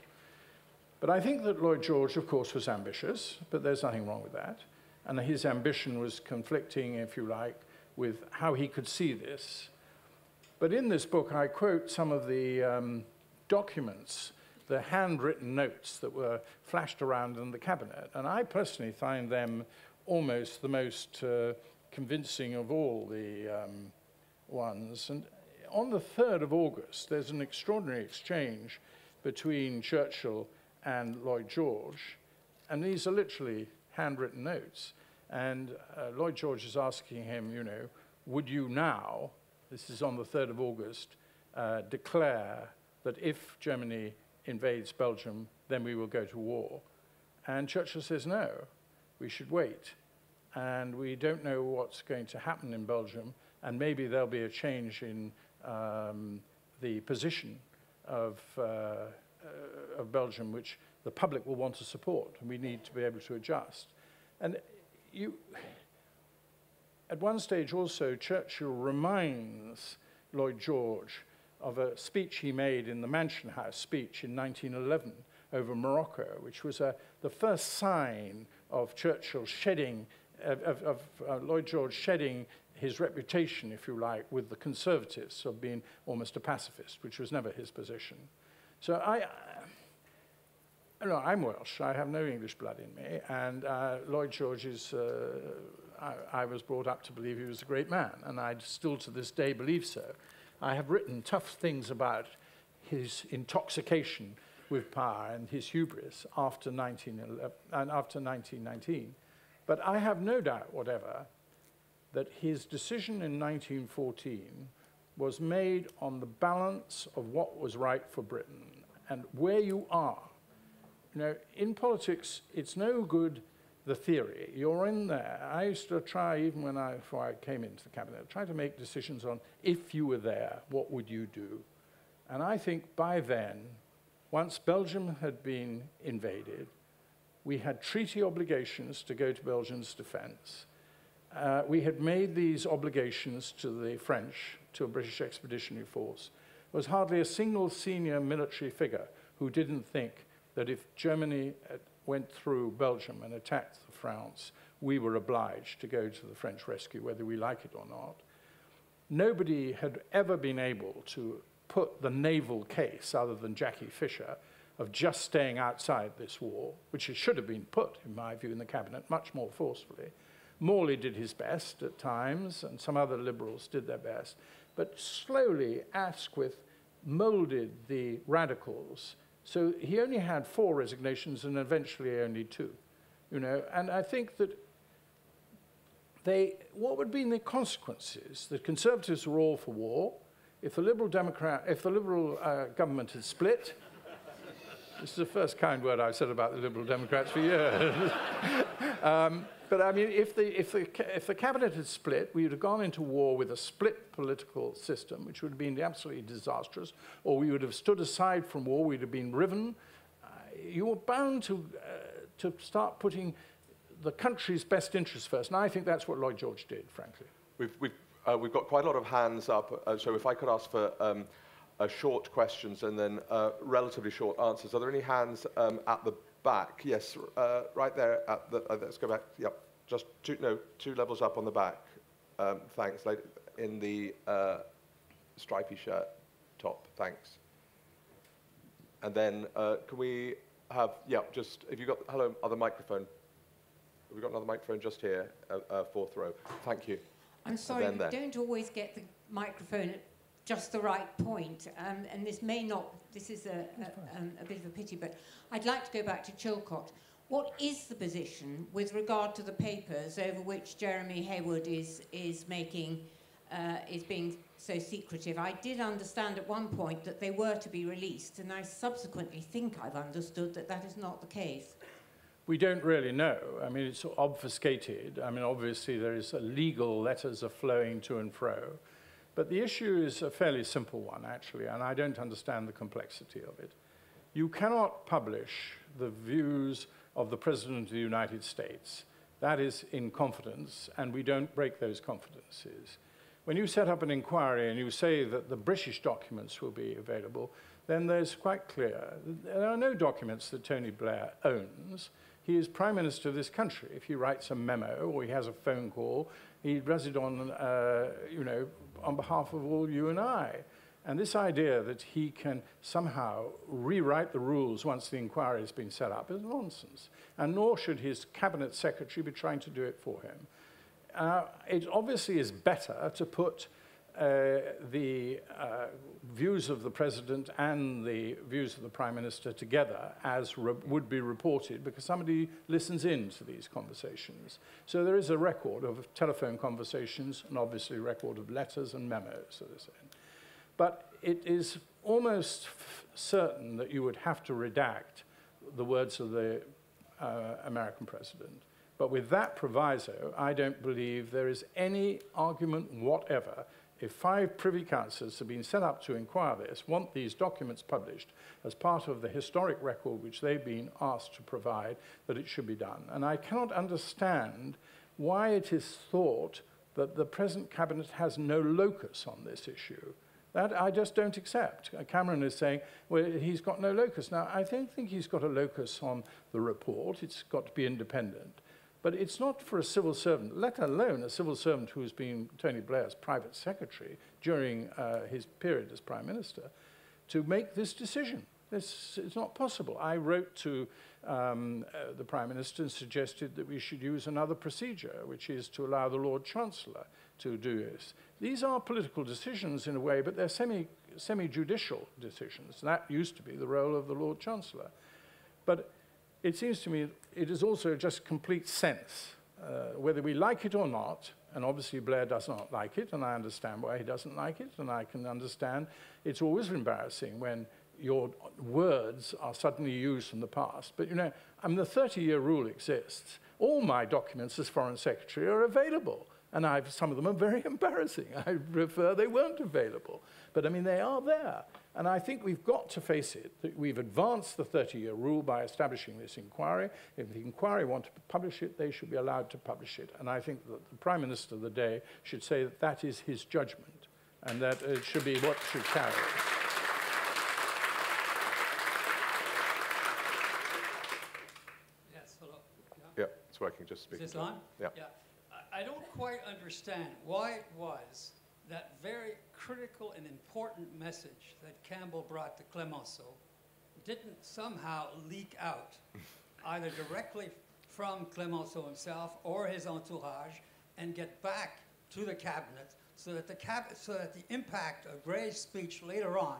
But I think that Lloyd George, of course, was ambitious, but there's nothing wrong with that. And his ambition was conflicting, if you like, with how he could see this. But in this book, I quote some of the documents, the handwritten notes that were flashed around in the Cabinet. And I personally find them almost the most convincing of all the ones. And on the 3rd of August, there's an extraordinary exchange between Churchill and Lloyd George. And these are literally handwritten notes. And Lloyd George is asking him, you know, would you now, this is on the 3rd of August, declare that if Germany invades Belgium, then we will go to war? And Churchill says, no, we should wait. And we don't know what's going to happen in Belgium, and maybe there'll be a change in the position of Belgium, which the public will want to support, and we need to be able to adjust. And at one stage also, Churchill reminds Lloyd George of a speech he made in the Mansion House speech in 1911 over Morocco, which was the first sign of Churchill shedding, of Lloyd George shedding his reputation, if you like, with the Conservatives of being almost a pacifist, which was never his position. So I'm Welsh, I have no English blood in me, and Lloyd George is, I was brought up to believe he was a great man, and I still to this day believe so. I have written tough things about his intoxication with power and his hubris after 1911 and after 1919. But I have no doubt whatever that his decision in 1914 was made on the balance of what was right for Britain and where you are. You know, in politics, it's no good the theory. You're in there. I used to try, even before I came into the Cabinet, try to make decisions on if you were there, what would you do? And I think by then, once Belgium had been invaded, we had treaty obligations to go to Belgium's defense. We had made these obligations to the French, to a British expeditionary force. There was hardly a single senior military figure who didn't think that if Germany went through Belgium and attacked France, we were obliged to go to the French rescue, whether we like it or not. Nobody had ever been able to put the naval case, other than Jackie Fisher, of just staying outside this war, which it should have been put, in my view, in the Cabinet much more forcefully. Morley did his best at times, and some other liberals did their best. But slowly, Asquith molded the radicals. So he only had 4 resignations and eventually only 2. You know, and I think that what would have been the consequences? The Conservatives were all for war. If the Liberal government had split, this is the first kind word I've said about the Liberal Democrats for years. But I mean, if the cabinet had split, we would have gone into war with a split political system, which would have been absolutely disastrous, or we would have stood aside from war, we'd have been riven. You were bound to start putting the country's best interests first, and I think that's what Lloyd George did, frankly. We've got quite a lot of hands up, so if I could ask for short questions and then relatively short answers. Are there any hands at the back? Yes, right there at the, let's go back, yep, just 2 levels up on the back. Thanks, in the stripy shirt top, thanks. And then can we have, yeah, just, if you've got, hello, other microphone, we've got another microphone just here, fourth row. Thank you. I'm sorry, we don't always get the microphone at just the right point, and this is a bit of a pity, but I'd like to go back to Chilcot. What is the position with regard to the papers over which Jeremy Hayward is being so secretive? I did understand at one point that they were to be released, and I subsequently think I've understood that that is not the case. We don't really know. I mean, it's obfuscated. I mean, obviously there is legal letters are flowing to and fro. But the issue is a fairly simple one, actually, and I don't understand the complexity of it. You cannot publish the views of the President of the United States. That is in confidence, and we don't break those confidences. When you set up an inquiry and you say that the British documents will be available, then there's quite clear. There are no documents that Tony Blair owns. He is Prime Minister of this country. If he writes a memo or he has a phone call, he does it on, on behalf of all you and I. And this idea that he can somehow rewrite the rules once the inquiry has been set up is nonsense. And nor should his cabinet secretary be trying to do it for him. It obviously is better to put the views of the President and the views of the Prime Minister together as would be reported, because somebody listens in to these conversations. So there is a record of telephone conversations and obviously a record of letters and memos to this end. But it is almost certain that you would have to redact the words of the American president. But with that proviso, I don't believe there is any argument whatever. If 5 Privy Councillors have been set up to inquire this, want these documents published as part of the historic record which they've been asked to provide, that it should be done. And I cannot understand why it is thought that the present cabinet has no locus on this issue. That I just don't accept. Cameron is saying, well, he's got no locus. Now, I don't think he's got a locus on the report. It's got to be independent. But it's not for a civil servant, let alone a civil servant who's been Tony Blair's private secretary during his period as Prime Minister, to make this decision. This is not possible. I wrote to the Prime Minister and suggested that we should use another procedure, which is to allow the Lord Chancellor to do this. These are political decisions in a way, but they're semi-judicial decisions. That used to be the role of the Lord Chancellor. But it seems to me it is also just complete sense, whether we like it or not, and obviously Blair does not like it, and I understand why he doesn't like it, and I can understand it's always embarrassing when your words are suddenly used from the past. But, you know, the 30-year rule exists. All my documents as Foreign Secretary are available, and some of them are very embarrassing. I prefer they weren't available. But, I mean, they are there. And I think we've got to face it, that we've advanced the 30-year rule by establishing this inquiry. If the inquiry want to publish it, they should be allowed to publish it. And I think that the Prime Minister of the day should say that that is his judgment, and that it should be what should carry it. Yes, hello. Yeah, it's working, just speaking. Is this on? Yeah. I don't quite understand why it was that very critical and important message that Campbell brought to Clemenceau didn't somehow leak out, either directly from Clemenceau himself or his entourage, and get back to the cabinet, so that the impact of Gray's speech later on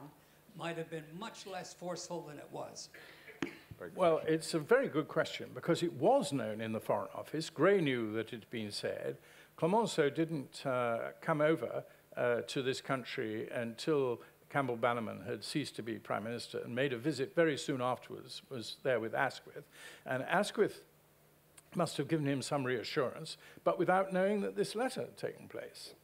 might have been much less forceful than it was. Well, it's a very good question, because it was known in the Foreign Office. Gray knew that it had been said. Clemenceau didn't come over to this country until Campbell-Bannerman had ceased to be Prime Minister and made a visit very soon afterwards, was there with Asquith. And Asquith must have given him some reassurance, but without knowing that this letter had taken place.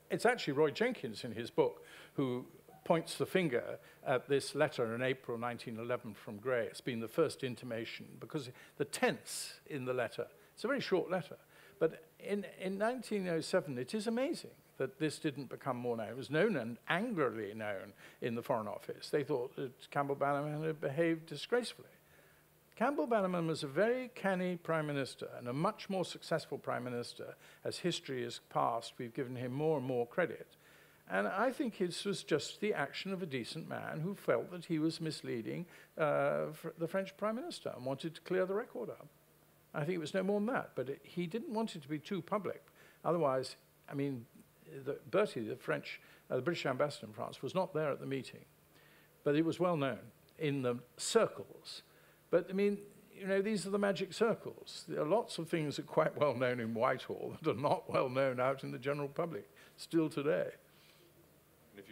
It's actually Roy Jenkins in his book who points the finger at this letter in April 1911 from Gray. It's been the first intimation, because the tense in the letter, it's a very short letter, but in 1907 it is amazing that this didn't become more known. It was known and angrily known in the Foreign Office. They thought that Campbell-Bannerman had behaved disgracefully. Campbell-Bannerman was a very canny Prime Minister, and a much more successful Prime Minister. As history has passed, we've given him more and more credit. And I think it was just the action of a decent man who felt that he was misleading the French Prime Minister and wanted to clear the record up. I think it was no more than that, but he didn't want it to be too public. Otherwise, I mean, Bertie, the British ambassador in France, was not there at the meeting, but it was well known in the circles. But I mean, you know, these are the magic circles. There are lots of things that are quite well known in Whitehall that are not well known out in the general public, still today. If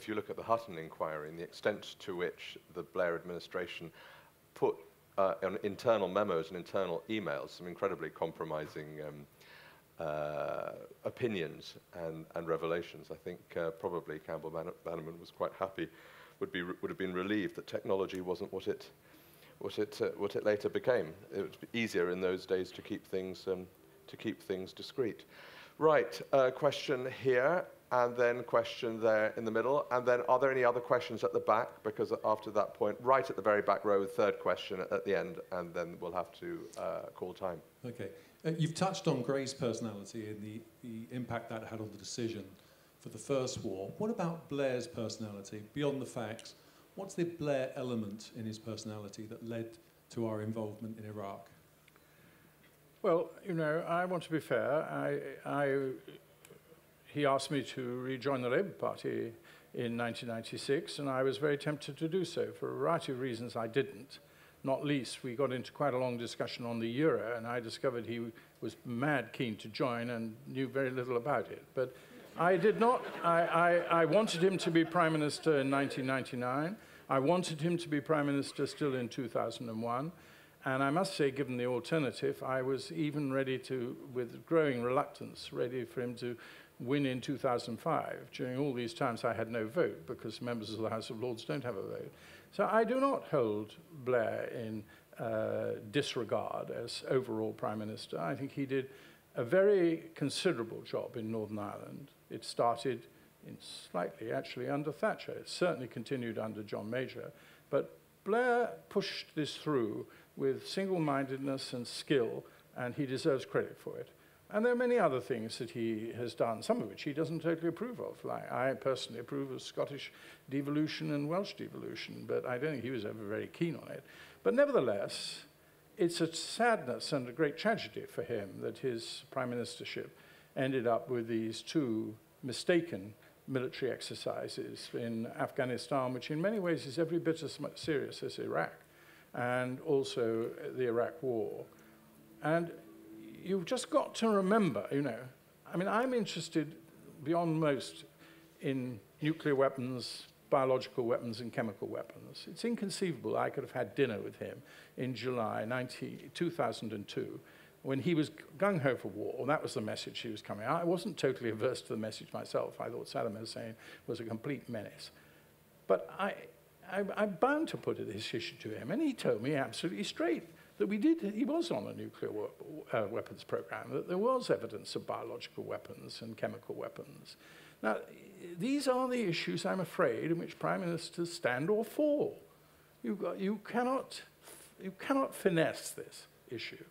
you look at the Hutton inquiry and the extent to which the Blair administration put on internal memos and internal emails some incredibly compromising opinions and revelations, I think probably Campbell-Bannerman was quite happy, would have been relieved that technology wasn't what it later became. It was easier in those days to keep things discreet. Right, question here, and then question there in the middle, and then are there any other questions at the back? Because after that point, right at the very back row, third question at the end, and then we'll have to call time. Okay, you've touched on Grey's personality and the impact that had on the decision for the First War. What about Blair's personality, beyond the facts? What's the Blair element in his personality that led to our involvement in Iraq? Well, you know, I want to be fair. He asked me to rejoin the Labour Party in 1996, and I was very tempted to do so. For a variety of reasons, I didn't. Not least, we got into quite a long discussion on the euro, and I discovered he was mad keen to join and knew very little about it. But I did not. I wanted him to be Prime Minister in 1999. I wanted him to be Prime Minister still in 2001. And I must say, given the alternative, I was even ready to, with growing reluctance, ready for him to win in 2005. During all these times, I had no vote because members of the House of Lords don't have a vote. So I do not hold Blair in disregard as overall Prime Minister. I think he did a very considerable job in Northern Ireland. It started slightly, actually, under Thatcher. It certainly continued under John Major. But Blair pushed this through with single-mindedness and skill, and he deserves credit for it. And there are many other things that he has done, some of which he doesn't totally approve of. Like I personally approve of Scottish devolution and Welsh devolution, but I don't think he was ever very keen on it. But nevertheless, it's a sadness and a great tragedy for him that his prime ministership ended up with these two mistaken military exercises in Afghanistan, which in many ways is every bit as much serious as Iraq, and also the Iraq War. And you've just got to remember, you know, I mean, I'm interested beyond most in nuclear weapons, biological weapons, and chemical weapons. It's inconceivable I could have had dinner with him in July 2002 when he was gung-ho for war. That was the message he was coming out. I wasn't totally averse to the message myself. I thought Saddam Hussein was a complete menace. But I'm bound to put this issue to him, and he told me absolutely straight that he was on a nuclear weapons program, that there was evidence of biological weapons and chemical weapons. Now, these are the issues, I'm afraid, in which prime ministers stand or fall. You cannot finesse this issue.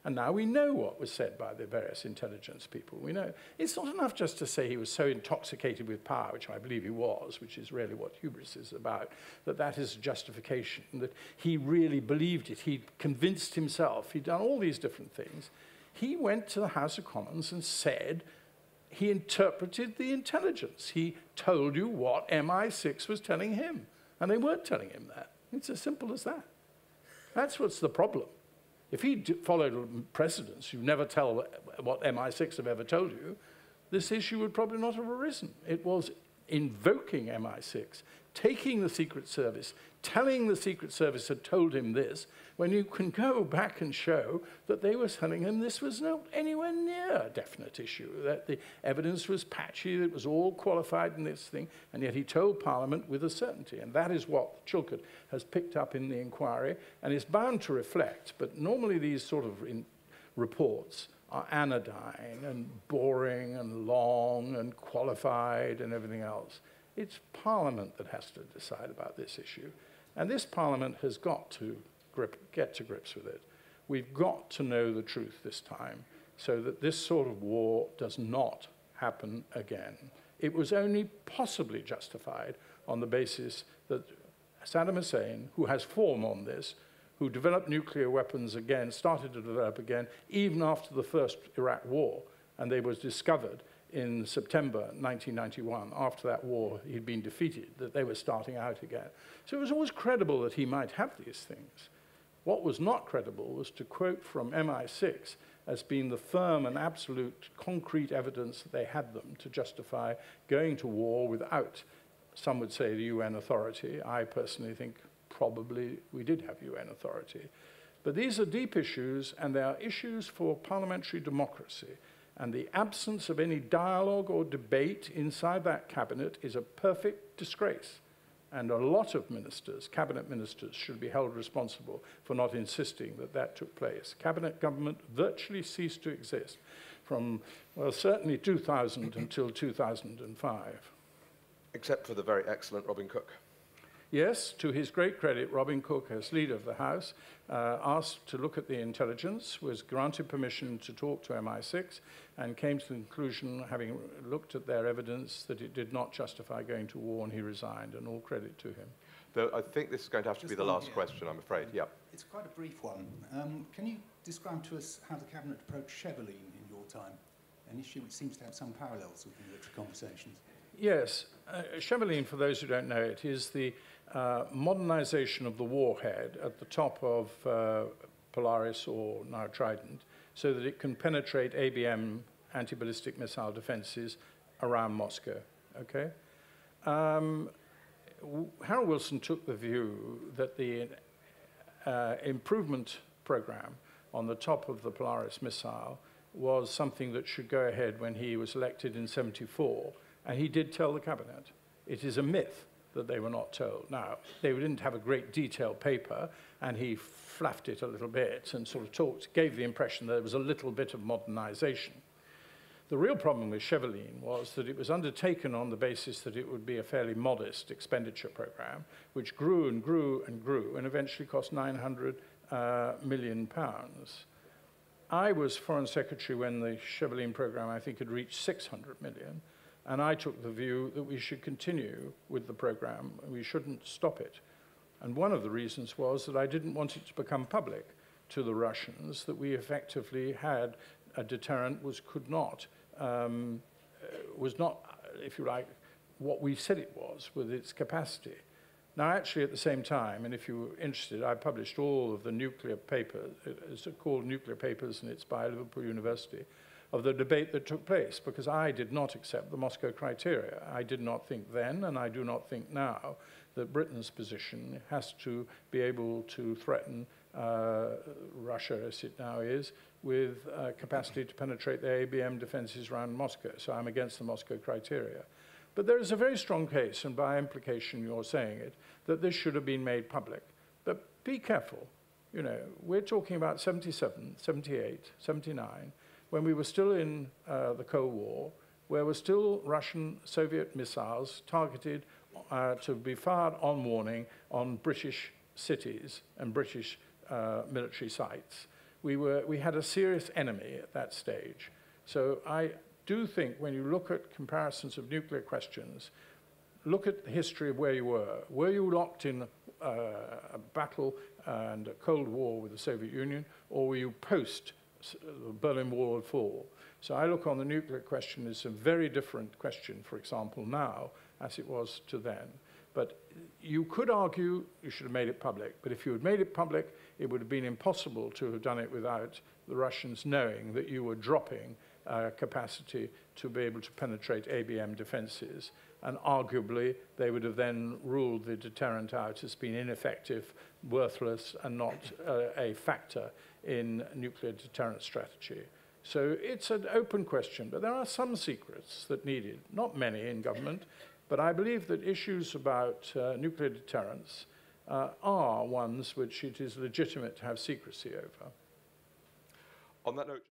And now we know what was said by the various intelligence people. We know it's not enough just to say he was so intoxicated with power, which I believe he was, which is really what hubris is about, that is a justification, that he really believed it. He convinced himself. He'd done all these different things. He went to the House of Commons and said he interpreted the intelligence. He told you what MI6 was telling him, and they weren't telling him that. It's as simple as that. That's what's the problem. If he followed precedents, you never tell what MI6 have ever told you, this issue would probably not have arisen. It was invoking MI6, taking the Secret Service, telling the Secret Service had told him this, when you can go back and show that they were telling him this was not anywhere near a definite issue, that the evidence was patchy, that it was all qualified in this thing, and yet he told Parliament with a certainty. And that is what Chilcot has picked up in the inquiry, and is bound to reflect. But normally these sort of reports are anodyne and boring and long and qualified and everything else. It's Parliament that has to decide about this issue. And this Parliament has got to get to grips with it. We've got to know the truth this time so that this sort of war does not happen again. It was only possibly justified on the basis that Saddam Hussein, who has form on this, who developed nuclear weapons again, started to develop again, even after the first Iraq war. And they was discovered in September 1991, after that war he'd been defeated, that they were starting out again. So it was always credible that he might have these things. What was not credible was to quote from MI6 as being the firm and absolute concrete evidence that they had them to justify going to war without, some would say, the UN authority. I personally think probably we did have UN authority. But these are deep issues, and they are issues for parliamentary democracy. And the absence of any dialogue or debate inside that cabinet is a perfect disgrace. And a lot of ministers, cabinet ministers, should be held responsible for not insisting that that took place. Cabinet government virtually ceased to exist from, well, certainly 2000 until 2005. Except for the very excellent Robin Cook. Yes, to his great credit, Robin Cook, as leader of the House, asked to look at the intelligence, was granted permission to talk to MI6, and came to the conclusion, having looked at their evidence, that it did not justify going to war, and he resigned, and all credit to him. Though I think this is going to have to be the last question, I'm afraid. Yeah. It's quite a brief one. Can you describe to us how the Cabinet approached Cheveline in your time, an issue which seems to have some parallels with military conversations? Yes. Cheveline, for those who don't know it, is the modernization of the warhead at the top of Polaris, or now Trident, so that it can penetrate ABM, anti-ballistic missile defenses, around Moscow. Okay? Harold Wilson took the view that the improvement program on the top of the Polaris missile was something that should go ahead when he was elected in '74, and he did tell the cabinet. It is a myth that they were not told. Now, they didn't have a great detailed paper, and he fluffed it a little bit and sort of gave the impression that there was a little bit of modernization. The real problem with Cheveline was that it was undertaken on the basis that it would be a fairly modest expenditure program, which grew and grew and grew, and eventually cost £900 million. I was Foreign Secretary when the Cheveline program, I think, had reached 600 million. And I took the view that we should continue with the program, and we shouldn't stop it. And one of the reasons was that I didn't want it to become public to the Russians, that we effectively had a deterrent was not, if you like, what we said it was with its capacity. Now, actually, at the same time, and if you were interested, I published all of the nuclear papers, it's called Nuclear Papers, and it's by Liverpool University, of the debate that took place, because I did not accept the Moscow criteria. I did not think then, and I do not think now, that Britain's position has to be able to threaten Russia, as it now is, with capacity to penetrate their ABM defenses around Moscow. So I'm against the Moscow criteria. But there is a very strong case, and by implication you're saying it, that this should have been made public. But be careful. You know, we're talking about 77, 78, 79, when we were still in the Cold War, where were still Russian Soviet missiles targeted to be fired on warning on British cities and British military sites. We had a serious enemy at that stage. So I do think when you look at comparisons of nuclear questions, look at the history of where you were. Were you locked in a battle and a Cold War with the Soviet Union, or were you post the Berlin Wall would fall? So I look on the nuclear question as a very different question, for example, now, as it was to then. But you could argue you should have made it public. But if you had made it public, it would have been impossible to have done it without the Russians knowing that you were dropping capacity to be able to penetrate ABM defenses. And arguably, they would have then ruled the deterrent out as being ineffective, worthless, and not a factor in nuclear deterrent strategy. So it's an open question, but there are some secrets that needed, not many in government, but I believe that issues about nuclear deterrence are ones which it is legitimate to have secrecy over. On that note...